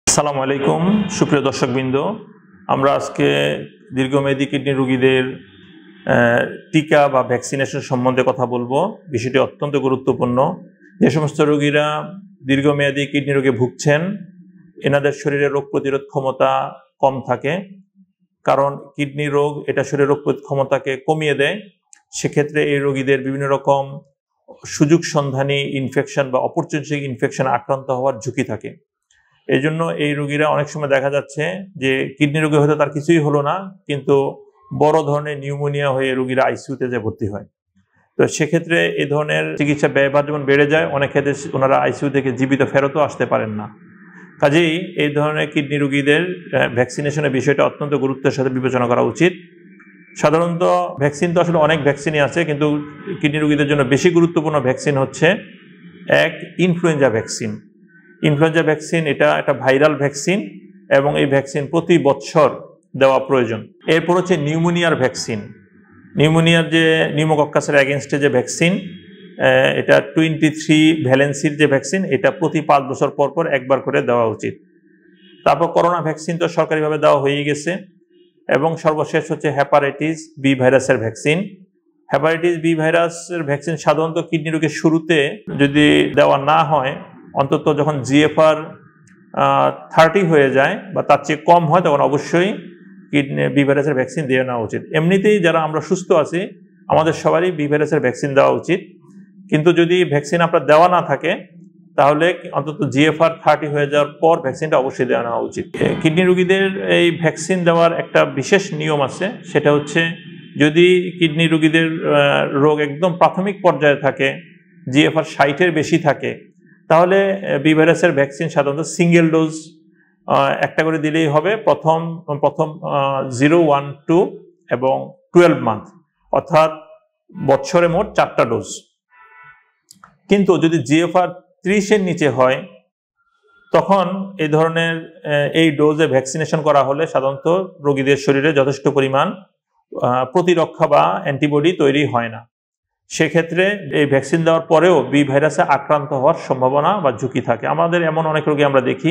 আসসালামু আলাইকুম সুপ্রিয় দর্শকবৃন্দ, আমরা আজকে দীর্ঘমেয়াদী কিডনি রোগীদের টিকা বা ভ্যাকসিনেশন সম্বন্ধে কথা বলবো। বিষয়টি অত্যন্ত গুরুত্বপূর্ণ। যে সমস্ত রোগীরা দীর্ঘমেয়াদী কিডনি রোগে ভুগছেন, এনাদের শরীরে রোগ প্রতিরোধ ক্ষমতা কম থাকে, কারণ কিডনি রোগ এটা শরীরের রোগ প্রতিরোধ ক্ষমতাকে কমিয়ে দেয়। সেক্ষেত্রে এই রোগীদের বিভিন্ন রকম সুযোগ সন্ধানী ইনফেকশন বা অপরচুনিস্টিক ইনফেকশন আক্রান্ত হওয়ার ঝুঁকি থাকে। এই জন্য এই রোগীরা অনেক সময় দেখা যাচ্ছে যে কিডনি রোগে হয়তো তার কিছুই হলো না, কিন্তু বড় ধরনের নিউমোনিয়া হয়ে রোগীরা আইসিইউতে যে ভর্তি হয়। তো সেক্ষেত্রে এই ধরনের চিকিৎসা ব্যয়ভার যেমন বেড়ে যায়, অনেক ক্ষেত্রে ওনারা আইসিইউ থেকে জীবিত ফেরতও আসতে পারেন না। কাজেই এই ধরনের কিডনি রোগীদের ভ্যাকসিনেশনের বিষয়টা অত্যন্ত গুরুত্বের সাথে বিবেচনা করা উচিত। সাধারণত ভ্যাকসিন তো আসলে অনেক ভ্যাকসিনই আছে, কিন্তু কিডনি রোগীদের জন্য বেশি গুরুত্বপূর্ণ ভ্যাকসিন হচ্ছে ইনফ্লুয়েঞ্জা ভ্যাকসিন। ইনফ্লুয়েঞ্জা ভ্যাকসিন এটা একটা ভাইরাল ভ্যাকসিন এবং এই ভ্যাকসিন প্রতি বছর দেওয়া প্রয়োজন। এরপর হচ্ছে নিউমোনিয়ার ভ্যাকসিন। নিউমোনিয়ার যে নিউমোকক্কাসের এগেনস্টে যে ভ্যাকসিন, এটা 23 ভ্যালেন্সির যে ভ্যাকসিন, এটা প্রতি 5 বছর পর পর একবার করে দেওয়া উচিত। তারপর করোনা ভ্যাকসিন তো সরকারিভাবে দেওয়া হয়ে গেছে। এবং সর্বশেষ হচ্ছে হেপাটাইটিস বি ভাইরাসের ভ্যাকসিন। হেপাটাইটিস বি ভাইরাসের ভ্যাকসিন সাধারণত কিডনি রোগের শুরুতে যদি দেওয়া না হয়, অন্তত যখন জিএফআর 30 হয়ে যায় বা তার চেয়ে কম হয়, তখন অবশ্যই কিডনি বি ভাইরাসের ভ্যাকসিন দিয়ে নেওয়া উচিত। এমনিতেই যারা আমরা সুস্থ আছি, আমাদের সবারই বি ভাইরাসের ভ্যাকসিন দেওয়া উচিত। কিন্তু যদি ভ্যাকসিন আপনার দেওয়া না থাকে, তাহলে অন্তত জিএফআর 30 হয়ে যাওয়ার পর ভ্যাকসিনটা অবশ্যই দেওয়া নেওয়া উচিত। কিডনি রোগীদের এই ভ্যাকসিন দেওয়ার একটা বিশেষ নিয়ম আছে, সেটা হচ্ছে যদি কিডনি রোগীদের রোগ একদম প্রাথমিক পর্যায়ে থাকে, জিএফআর 60-এর বেশি থাকে, তাহলে বি ভাইরাসের ভ্যাকসিন সাধারণত সিঙ্গেল ডোজ একটা করে দিলেই হবে। প্রথম 0, 1, 2 এবং 12 মান্থ, অর্থাৎ বছরে মোট 4টা ডোজ। কিন্তু যদি জিএফআর 30-এর নিচে হয়, তখন এই ধরনের এই ডোজে ভ্যাকসিনেশন করা হলে সাধারণত রোগীদের শরীরে যথেষ্ট পরিমাণ প্রতিরক্ষা বা অ্যান্টিবডি তৈরি হয় না। সেক্ষেত্রে এই ভ্যাকসিন দেওয়ার পরেও বি ভাইরাসে আক্রান্ত হওয়ার সম্ভাবনা বা ঝুঁকি থাকে। আমাদের এমন অনেক রোগী আমরা দেখি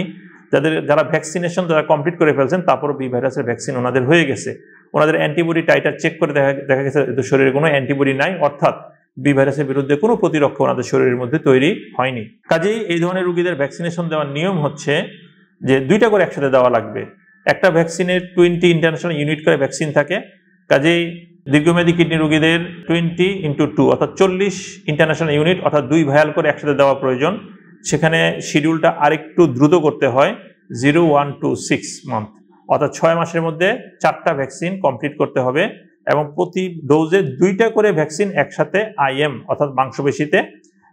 যারা ভ্যাকসিনেশন যারা কমপ্লিট করে ফেলছেন, তারপর বি ভাইরাসের ভ্যাকসিন ওনাদের হয়ে গেছে। ওনাদের অ্যান্টিবডি টাইটার চেক করে দেখা গেছে শরীরে কোনো অ্যান্টিবডি নাই, অর্থাৎ বি ভাইরাসের বিরুদ্ধে কোনো প্রতিরক্ষা ওনাদের শরীরের মধ্যে তৈরি হয়নি। কাজেই এই ধরনের রোগীদের ভ্যাকসিনেশন দেওয়ার নিয়ম হচ্ছে যে 2টা করে একসাথে দেওয়া লাগবে। একটা ভ্যাকসিনের 20 ইন্টারন্যাশনাল ইউনিট করে ভ্যাকসিন থাকে। কাজেই দীর্ঘমেয়াদী কিডনি রোগীদের 20x2 অর্থাৎ 40 ইন্টারন্যাশনাল ইউনিট অর্থাৎ 2 ভায়াল করে একসাথে দেওয়া প্রয়োজন। সেখানে শিডিউলটা আরেকটু দ্রুত করতে হয়, 0, 1, 2, 6 মান্থ, অর্থাৎ 6 মাসের মধ্যে 4টা ভ্যাকসিন কমপ্লিট করতে হবে এবং প্রতি ডোজে 2টা করে ভ্যাকসিন একসাথে আইএম অর্থাৎ মাংসপেশিতে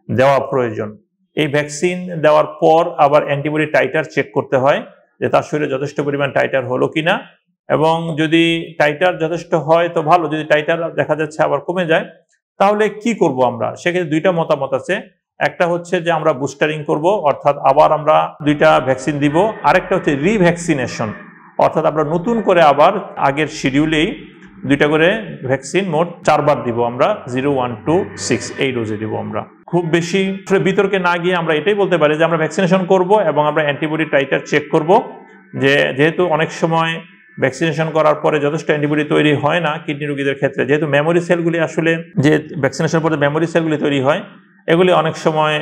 দেওয়া প্রয়োজন। এই ভ্যাকসিন দেওয়ার পর আবার অ্যান্টিবডি টাইটার চেক করতে হয় যে তার শরীরে যথেষ্ট পরিমাণ টাইটার হলো কিনা, এবং যদি টাইটার যথেষ্ট হয় তো ভালো, যদি টাইটার দেখা যাচ্ছে আবার কমে যায়, তাহলে কি করব আমরা? সেক্ষেত্রে 2টা মতামত আছে। একটা হচ্ছে যে আমরা বুস্টারিং করব, অর্থাৎ আবার আমরা 2টা ভ্যাকসিন দিব। আরেকটা হচ্ছে রিভ্যাকসিনেশন, অর্থাৎ আমরা নতুন করে আবার আগের শিডিউলেই 2টা করে ভ্যাকসিন মোট 4 বার দিব আমরা, 0, 1, 2, 6 এই ডোজে দিব আমরা। খুব বেশি বিতর্কে না গিয়ে আমরা এটাই বলতে পারি যে আমরা ভ্যাকসিনেশন করব এবং আমরা অ্যান্টিবডি টাইটার চেক করব। যেহেতু অনেক সময় ভ্যাকসিনেশন করার পরে যথেষ্ট অ্যান্টিবডি তৈরি হয় না কিডনি রোগীদের ক্ষেত্রে, যেহেতু মেমোরি সেলগুলি আসলে যে ভ্যাকসিনেশনের পরে মেমোরি সেলগুলি তৈরি হয়, এগুলি অনেক সময়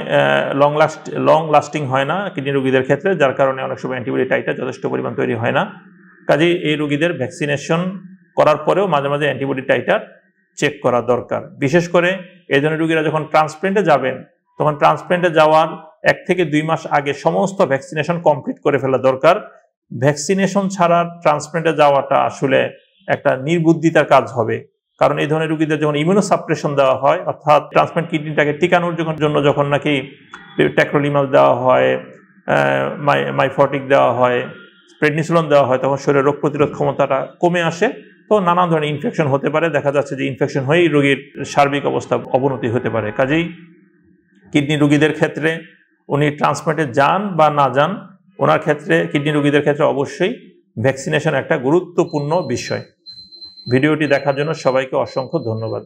লং লাস্টিং হয় না কিডনি রোগীদের ক্ষেত্রে, যার কারণে অনেক সময় অ্যান্টিবডি টাইটার যথেষ্ট পরিমাণ তৈরি হয় না। কাজেই এই রোগীদের ভ্যাকসিনেশন করার পরেও মাঝে মাঝে অ্যান্টিবডি টাইটার চেক করা দরকার। বিশেষ করে এই ধরনের রোগীরা যখন ট্রান্সপ্ল্যান্টে যাবেন, তখন ট্রান্সপ্ল্যান্টে যাওয়ার 1 থেকে 2 মাস আগে সমস্ত ভ্যাকসিনেশন কমপ্লিট করে ফেলা দরকার। ভ্যাকসিনেশন ছাড়া ট্রান্সপ্ল্যান্টে যাওয়াটা আসলে একটা নির্বুদ্ধিতার কাজ হবে, কারণ এই ধরনের রোগীদের যখন ইমিউনোসাপ্রেশন দেওয়া হয়, অর্থাৎ ট্রান্সপ্ল্যান্ট কিডনিটাকে টিকানোর জন্য যখন নাকি ট্যাক্রোলিমাল দেওয়া হয়, মাইফর্টিক দেওয়া হয়, প্রেডনিসোলন দেওয়া হয়, তখন শরীরের রোগ প্রতিরোধ ক্ষমতাটা কমে আসে। তো নানা ধরনের ইনফেকশন হতে পারে, দেখা যাচ্ছে যে ইনফেকশন হয়েই রোগীর সার্বিক অবস্থা অবনতি হতে পারে। কাজেই কিডনি রোগীদের ক্ষেত্রে উনি ট্রান্সপ্ল্যান্টে যান বা না যান, ওনার ক্ষেত্রে কিডনি রোগীদের ক্ষেত্রে অবশ্যই ভ্যাকসিনেশন একটা গুরুত্বপূর্ণ বিষয়। ভিডিওটি দেখার জন্য সবাইকে অসংখ্য ধন্যবাদ।